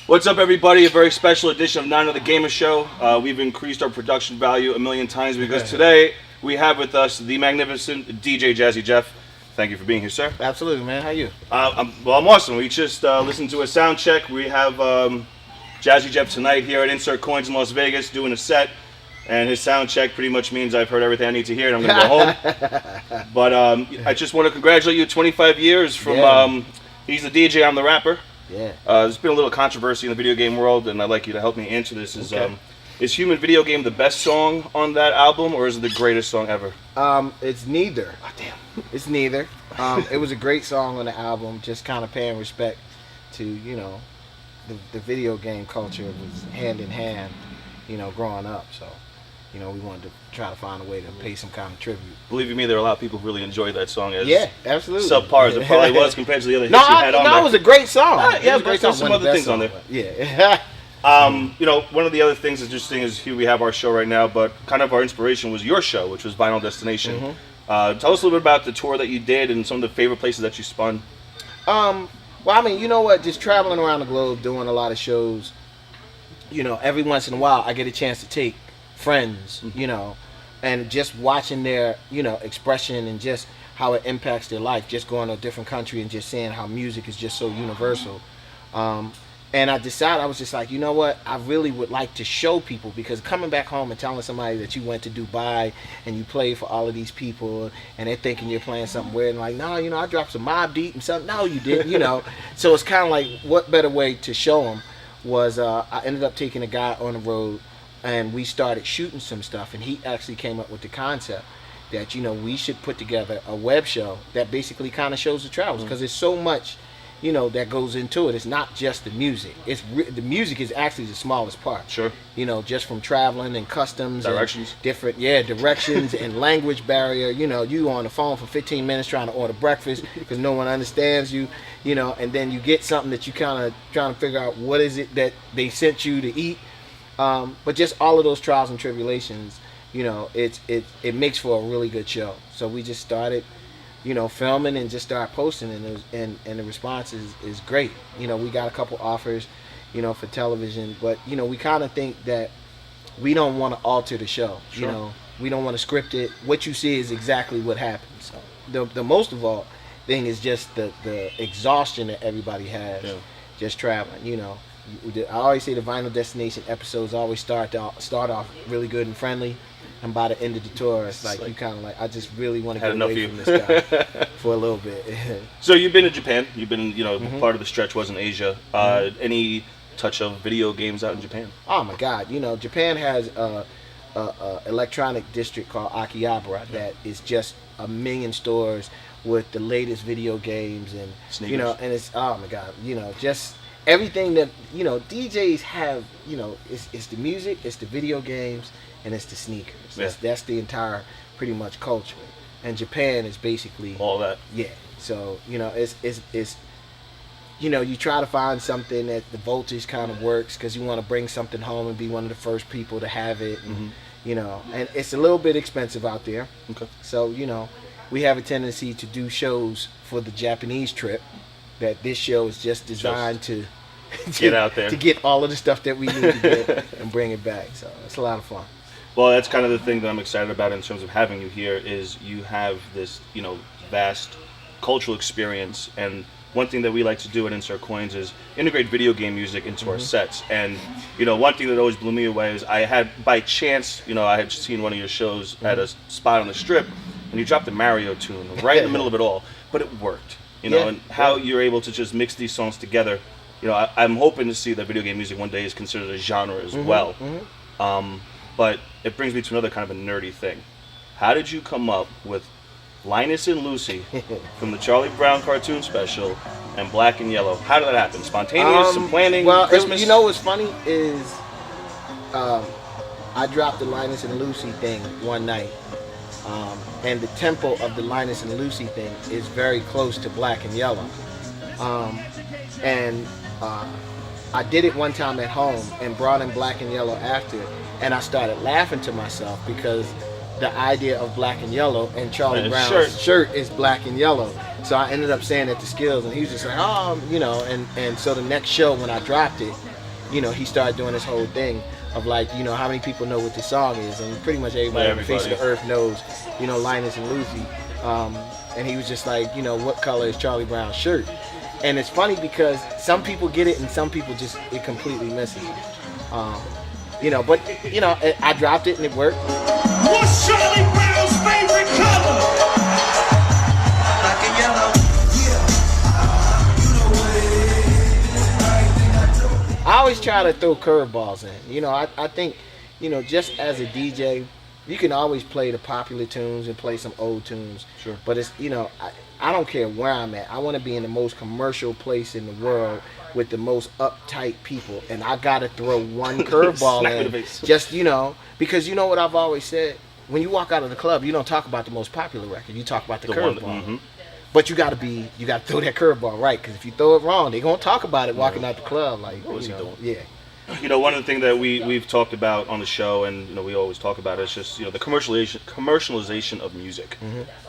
What's up, everybody? A very special edition of Nine of the Gamer Show. We've increased our production value 1,000,000 times because today we have with us the magnificent DJ Jazzy Jeff. Thank you for being here, sir. Absolutely, man. How are you? I'm awesome. We just listened to a sound check. We have Jazzy Jeff tonight here at Insert Coins in Las Vegas doing a set. And his sound check pretty much means I've heard everything I need to hear and I'm going to go home. But I just want to congratulate you. 25 years from he's the DJ, I'm the rapper. Yeah. There's been a little controversy in the video game world, and I'd like you to help me answer this. Is Human Video Game the best song on that album, or is it the greatest song ever? It's neither. Oh, damn. It's neither. It was a great song on the album, just kind of paying respect to, you know, the video game culture was hand in hand, you know, growing up. So, you know, we wanted to try to find a way to pay some kind of tribute. Believe you me, there are a lot of people who really enjoyed that song as absolutely subpar as it probably was compared to the other hits you had on there. No, it was a great song. Yeah, but there's some other things on there. Yeah. You know, one of the other things that's interesting is here we have our show right now, but kind of our inspiration was your show, which was Vinyl Destination. Tell us a little bit about the tour that you did and some of the favorite places that you spun. Well, I mean, you know what? Just traveling around the globe, doing a lot of shows. You know, every once in a while, I get a chance to take friends, you know, and just watching their, you know, expression and just how it impacts their life, just going to a different country and just seeing how music is just so universal. And I decided, I was just like, you know what, I really would like to show people, because coming back home and telling somebody that you went to Dubai and you played for all of these people and they're thinking you're playing something weird and like, no, you know, I dropped some Mobb Deep and something. No, you didn't, you know. So it's kind of like, what better way to show them was I ended up taking a guy on the road and we started shooting some stuff, and he actually came up with the concept that, you know, we should put together a web show that basically kind of shows the travels, because there's so much, you know, that goes into it. It's not just the music. The music is actually the smallest part. Sure. You know, just from traveling and customs, directions, and different directions and language barrier. You know, you on the phone for 15 minutes trying to order breakfast because no one understands you. You know, and then you get something that you kind of trying to figure out what is it that they sent you to eat. But just all of those trials and tribulations, you know, it makes for a really good show. So we just started, you know, filming and just started posting, and the response is great. You know, we got a couple offers, you know, for television, but, you know, we kind of think that we don't want to alter the show. Sure. You know, we don't want to script it. What you see is exactly what happens. So the most of all thing is just the exhaustion that everybody has, just traveling, you know. I always say the Vinyl Destination episodes always start off really good and friendly, and by the end of the tour, it's like you kind of like, I just really want to get away from this guy for a little bit. So you've been to Japan. You've been, you know, part of the stretch was in Asia. Any touch of video games out in Japan? Oh my God! You know, Japan has a electronic district called Akihabara that is just 1,000,000 stores with the latest video games and sneakers. You know, and it's, oh my God, you know, just everything that, you know, DJs have, you know, it's the music, it's the video games, and it's the sneakers. Yeah. That's the entire pretty much culture. And Japan is basically all that. Yeah. So, you know, it's you know, you try to find something that the voltage kind of works, because you want to bring something home and be one of the first people to have it. And, you know, and it's a little bit expensive out there. Okay. So, you know, we have a tendency to do shows for the Japanese trip, that this show is just designed to get out there, to get all of the stuff that we need to get and bring it back. So it's a lot of fun. Well, that's kind of the thing that I'm excited about in terms of having you here, is you have this, you know, vast cultural experience. And one thing that we like to do at Insert Coins is integrate video game music into our sets. And, you know, one thing that always blew me away is I had, by chance, you know, I had seen one of your shows at a spot on the Strip, and you dropped a Mario tune right in the middle of it all, but it worked. You know, and how you're able to just mix these songs together. You know, I'm hoping to see that video game music one day is considered a genre as well. But it brings me to another kind of a nerdy thing. How did you come up with Linus and Lucy from the Charlie Brown cartoon special and Black and Yellow? How did that happen? Spontaneous, some planning, Christmas? You know what's funny is I dropped the Linus and Lucy thing one night. And the tempo of the Linus and Lucy thing is very close to Black and Yellow. I did it one time at home and brought in Black and Yellow after, and I started laughing to myself because the idea of Black and Yellow and Charlie Brown's shirt is Black and Yellow. So I ended up saying that to Skills, and he was just like, oh, you know, and so the next show when I dropped it, you know, he started doing this whole thing of like, you know, how many people know what this song is, and pretty much everybody on the face of the earth knows, you know, Linus and Lucy. And he was just like, you know, what color is Charlie Brown's shirt? And it's funny because some people get it and some people just, it completely misses it. You know, but, you know, I dropped it and it worked. What's Charlie Brown's favorite color? Black and yellow. I always try to throw curveballs in. You know, I think, you know, just as a DJ, you can always play the popular tunes and play some old tunes. Sure. But it's, you know, I don't care where I'm at. I want to be in the most commercial place in the world with the most uptight people. And I got to throw one curveball in. Just, you know, because you know what I've always said? When you walk out of the club, you don't talk about the most popular record. You talk about the curveball. Mm-hmm. But you got to throw that curveball right, because if you throw it wrong, they're going to talk about it walking out the club. Like, what is he doing? Yeah. You know, one of the things that we've talked about on the show, and you know, we always talk about, is just, you know, the commercialization of music,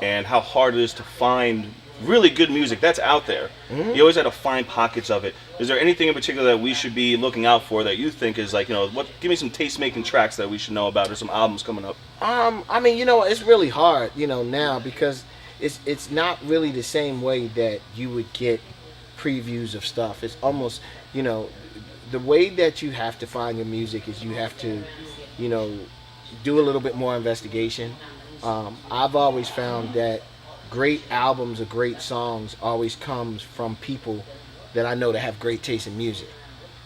and how hard it is to find really good music that's out there. You always have to find pockets of it. Is there anything in particular that we should be looking out for that you think is like, you know, give me some taste-making tracks that we should know about, or some albums coming up? I mean, you know, it's really hard, you know, now, because it's not really the same way that you would get previews of stuff. It's almost, you know, the way that you have to find your music is you have to, you know, do a little bit more investigation. I've always found that great albums or great songs always comes from people that I know that have great taste in music.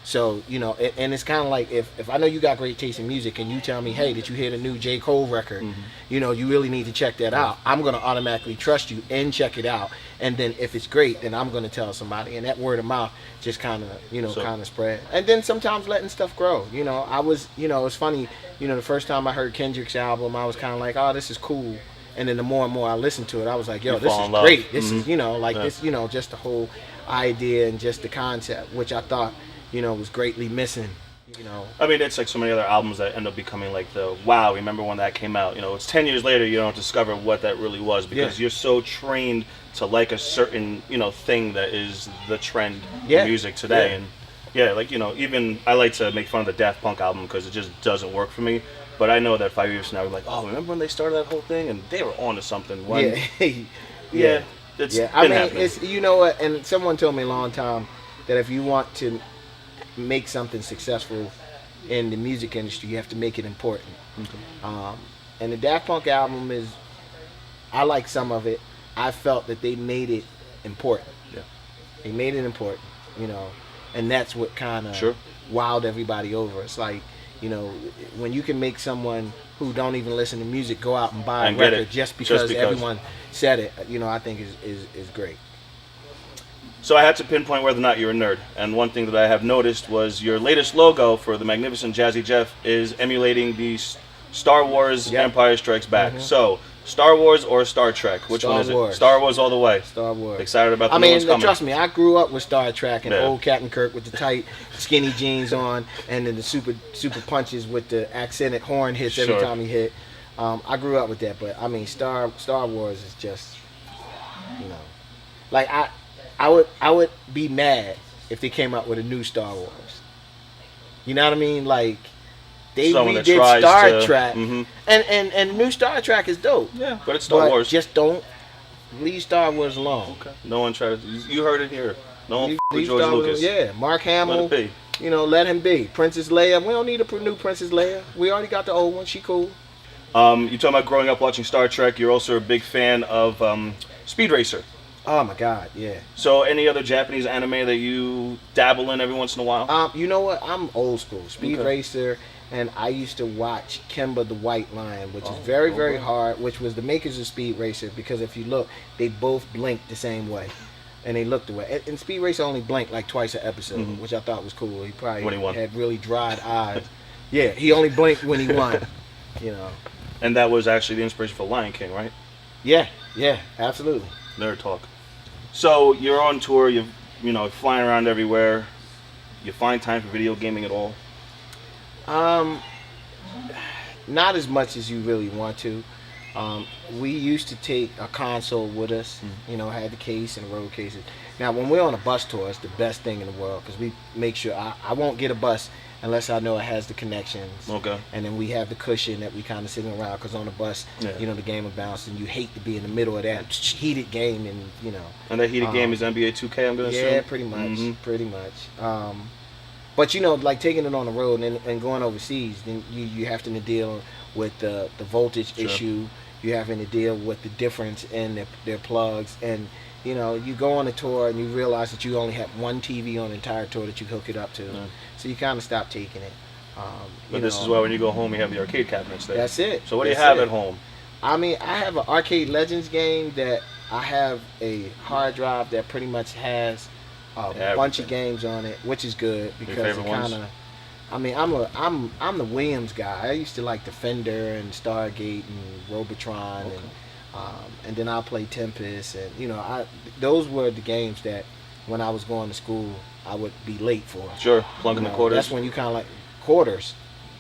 So, you know, and it's kind of like if I know you got great taste in music and you tell me, hey, did you hear the new J. Cole record? You know, you really need to check that out. I'm going to automatically trust you and check it out. And then if it's great, then I'm going to tell somebody. And that word of mouth just kind of, you know, kind of spread. And then sometimes letting stuff grow. You know, I was, you know, it's funny, you know, the first time I heard Kendrick's album, I was kind of like, oh, this is cool. And then the more and more I listened to it, I was like, yo, this is great. This is, you know, like this, you know, just the whole idea and just the concept, which I thought, you know, was greatly missing, you know. I mean, it's like so many other albums that end up becoming like the, wow, remember when that came out? You know, it's 10 years later, you don't discover what that really was, because you're so trained to like a certain, you know, thing that is the trend in music today. And like, you know, even I like to make fun of the Daft Punk album because it just doesn't work for me. But I know that 5 years from now, we're like, oh, remember when they started that whole thing? And they were on to something. When, it's been I mean, happening. it's, you know what, and someone told me a long time that if you want to make something successful in the music industry, you have to make it important. And the Daft Punk album is, I like some of it. I felt that they made it important. They made it important, you know, and that's what kind of wowed everybody over. It's like, you know, when you can make someone who don't even listen to music go out and buy a record just because everyone said it, you know, I think is great. So I had to pinpoint whether or not you're a nerd, and one thing that I have noticed was your latest logo for the Magnificent Jazzy Jeff is emulating the Star Wars Empire Strikes Back. So, Star Wars or Star Trek? Which one is it? Star Wars all the way. Star Wars. Excited about the new ones coming. Trust me, I grew up with Star Trek and old Captain Kirk with the tight, skinny jeans on, and then the super punches with the accented horn hits every time he hit. I grew up with that, but I mean, Star Wars is just, you know, like I would be mad if they came out with a new Star Wars. You know what I mean? Like, they redid Star Trek, and new Star Trek is dope. Yeah, but it's Star Wars. Just don't leave Star Wars alone. Okay. No one tried to. You heard it here. No one leave George Star Lucas. Yeah, Mark Hamill. Let it be. You know, let him be. Princess Leia. We don't need a new Princess Leia. We already got the old one. She cool. You talking about growing up watching Star Trek. You're also a big fan of Speed Racer. Oh my God, yeah. So any other Japanese anime that you dabble in every once in a while? You know what? I'm old school. Speed Racer, and I used to watch Kimba the White Lion, which is very hard, which was the makers of Speed Racer, because if you look, they both blinked the same way. And they looked away. And Speed Racer only blinked like twice an episode, which I thought was cool. He probably had really dried eyes. Yeah, he only blinked when he won, you know. And that was actually the inspiration for Lion King, right? Yeah, absolutely. Nerd talk. So you're on tour, you know, flying around everywhere. You find time for video gaming at all? Not as much as you really want to. We used to take a console with us, you know, had the case and the road cases. Now, when we're on a bus tour, it's the best thing in the world because we make sure I won't get a bus unless I know it has the connections. Okay. And then we have the cushion that we kind of sitting around because on the bus, you know, the game will bounce and you hate to be in the middle of that heated game and, you know. And that heated game is NBA 2K, I'm going to assume? Yeah, pretty much. Pretty much. But, you know, like taking it on the road and going overseas, then you have to deal with the voltage issue. You having to deal with the difference in their plugs. And, you know, you go on a tour and you realize that you only have one TV on the entire tour that you hook it up to. So you kind of stop taking it. But this is why when you go home, you have the arcade cabinets there. That's it. So what do you have at home? I mean, I have an Arcade Legends game that I have a hard drive that pretty much has a bunch of games on it, which is good because it kind of. I mean, I'm the Williams guy. I used to like Defender and Stargate and Robotron, and then I played Tempest, and you know, those were the games that when I was going to school I would be late for. Sure, plunking the quarters. That's when you kind of like quarters.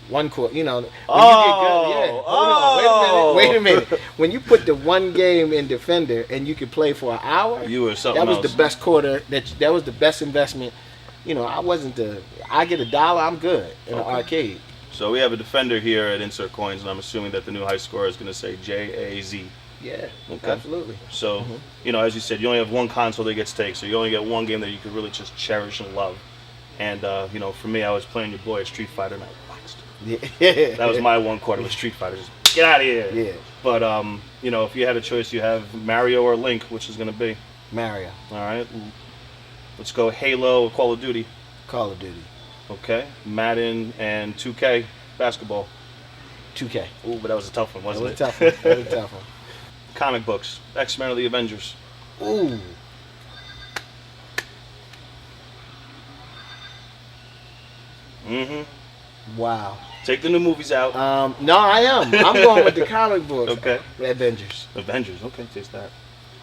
One quarter, you know. When Oh, you get good, yeah. Hold on, wait a minute. When you put the one game in Defender and you could play for an hour, you were something that was else. the best quarter. That was the best investment. You know, I get $1, I'm good in the arcade. So we have a Defender here at Insert Coins, and I'm assuming that the new high score is going to say JAZ. Yeah, Okay. absolutely. So, you know, as you said, you only have one console that gets taken, so you only get one game that you could really just cherish and love. And, you know, for me, I was playing your boy at Street Fighter, and I waxed. Yeah. That was my one quarter with Street Fighter. Just get out of here. Yeah. But, you know, if you had a choice, you have Mario or Link, which is going to be? Mario. All right. Let's go Halo or Call of Duty. Call of Duty. Okay. Madden and 2K basketball. 2K. Ooh, but that was a tough one, wasn't it? That was a tough one. Comic books. X-Men or the Avengers. Ooh. Wow. Take the new movies out. No, I am. I'm going with the comic books. Okay. Avengers. Avengers. Okay, taste that.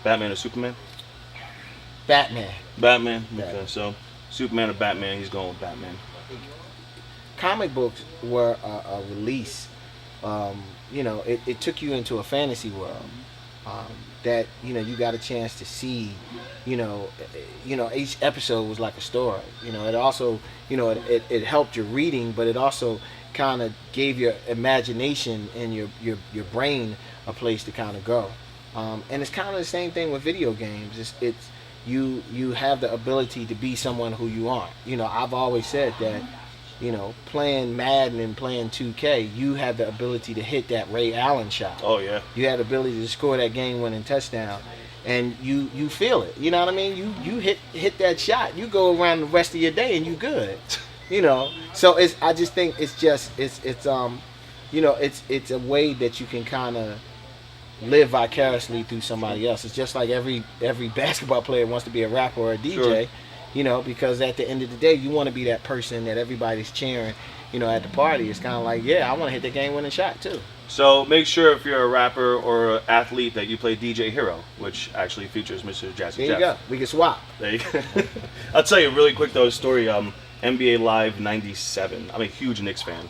Batman or Superman? Batman. Batman. Okay, so Superman or Batman? He's going with Batman. Comic books were a release. You know, it took you into a fantasy world that, you know, you got a chance to see. You know, each episode was like a story. You know, it also, you know, it helped your reading, but it also kind of gave your imagination and your brain a place to kind of go. And it's kind of the same thing with video games. It's you have the ability to be someone who you aren't. You know, I've always said that, you know, playing Madden and playing 2K, you have the ability to hit that Ray Allen shot. Oh, yeah. You have the ability to score that game-winning touchdown, and you feel it. You know what I mean? You hit that shot, you go around the rest of your day and you good. You know, so I just think it's you know, it's a way that you can kind of live vicariously through somebody else. It's just like every basketball player wants to be a rapper or a DJ. Sure. You know, because at the end of the day, you want to be that person that everybody's cheering, you know, at the party. It's kind of like, yeah, I want to hit the game-winning shot, too. So make sure if you're a rapper or an athlete that you play DJ Hero, which actually features Mr. Jazzy Jeff. There you go. We can swap. There you go. I'll tell you really quick, though, a story. NBA Live 97. I'm a huge Knicks fan.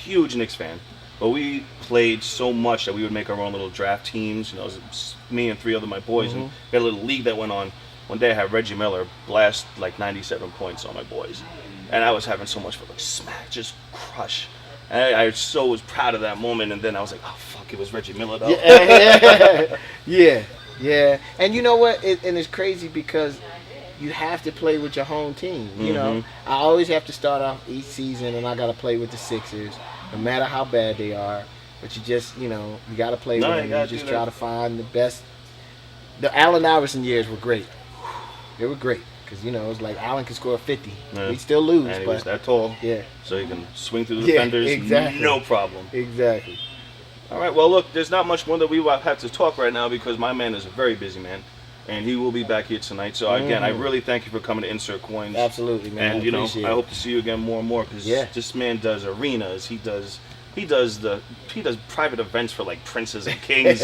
Huge Knicks fan. But we played so much that we would make our own little draft teams. You know, it was me and 3 other my boys. And we had a little league that went on. One day I had Reggie Miller blast like 97 points on my boys. And I was having so much fun, like smack, just crush. And I so was proud of that moment. And then I was like, oh, fuck, it was Reggie Miller, though. Yeah. And you know what? And it's crazy because you have to play with your home team. You know, I always have to start off each season and I got to play with the Sixers, no matter how bad they are. But you just, you know, you got to play with them. You just try to find the best. The Allen Iverson years were great. They were great because, you know, it was like Allen could score 50. Yeah. We'd still lose. And he but was that tall. Yeah. So he can swing through the defenders. Exactly. No problem. Exactly. All right. Well, look, there's not much more that we have to talk right now because my man is a very busy man. And he will be back here tonight. So, again, I really thank you for coming to Insert Coins. Absolutely, man. And, you know, I hope to see you again more and more because this man does arenas. He does private events for like princes and kings.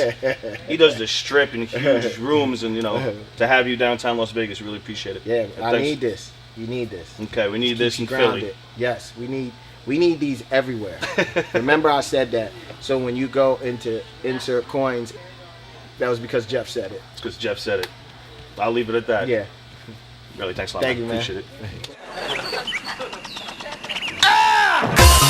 He does the strip in huge rooms, and you know, to have you downtown Las Vegas, really appreciate it. Yeah, I need this. You need this. Okay, we need this in Grounded. Philly. Yes, we We need these everywhere. Remember I said that. So when you go into insert coins, that was because Jeff said it. It's because Jeff said it. I'll leave it at that. Yeah. Really, thanks a lot. Thank you, man. Appreciate it.